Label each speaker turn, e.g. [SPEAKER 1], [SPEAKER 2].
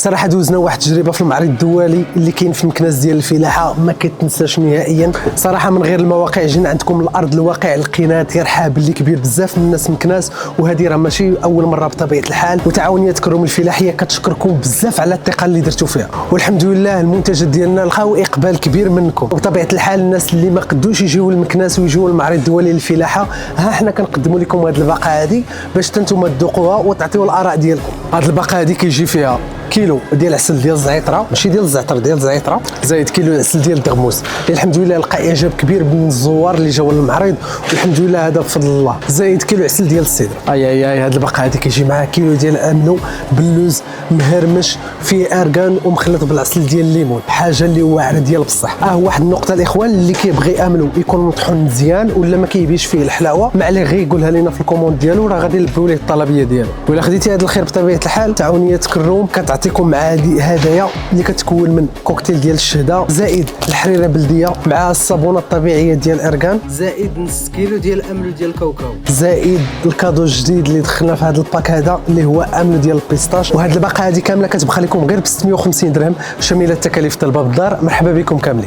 [SPEAKER 1] صراحه دوزنا واحد التجربه في المعرض الدولي اللي كاين في مكناس ديال الفلاحه ما كتنساش نهائيا. صراحه من غير المواقع جينا عندكم الارض الواقع لقينا رحاب اللي كبير بزاف من الناس مكناس، وهذه راه ماشي اول مره بطبيعه الحال. وتعاونيات كروم الفلاحيه كتشكركم بزاف على الثقه اللي درتوا فيها، والحمد لله المنتجات ديالنا لقاو اقبال كبير منكم. وبطبيعه الحال الناس اللي ما قدوش يجيو لمكناس ويجيو للمعرض الدولي للفلاحه، ها حنا كنقدموا لكم هذه الباقه هذه باش انتم تذوقوها وتعطيوا الاراء ديالكم. هذه الباقه هذه كيجي فيها كيلو ديال عسل ديال الزعتره، ماشي ديال الزعتر، ديال الزعتره، زايد كيلو عسل ديال الدغموس. الحمد لله لقى اعجاب كبير من الزوار اللي جاوا للمعرض، والحمد لله هذا بفضل الله. زايد كيلو عسل ديال السيدر. اي هذه الباقه هذه كيجي معها كيلو ديال الامنو باللوز مهرمش فيه ارغان ومخلط بالعسل ديال الليمون، حاجه اللي واعره ديال بصح. واحد النقطه الاخوان، اللي كيبغي امنو يكون مطحون مزيان ولا ما كيبيش فيه الحلاوه، ما عليه غير يقولها لنا في الكوموند ديالو، راه غادي نلبيو ليه الطلبيه ديالو. ولا خديتي هذا الخير بطبيعه الحال، تعاونيات كروم كتعطيكم مع هذه هدايا اللي كتكون من كوكتيل ديال الشهده، زائد الحريره بلديه مع الصابونه الطبيعيه ديال ارغان، زائد نص كيلو ديال الاملو ديال الكاوكاو، زائد الكادو الجديد اللي دخلنا في هذا الباك هذا اللي هو املو ديال البيستاش. وهذه الباقه هذه كامله كتبقى لكم غير ب 650 درهم شامله التكاليف ديال الباب الدار. مرحبا بكم كاملين.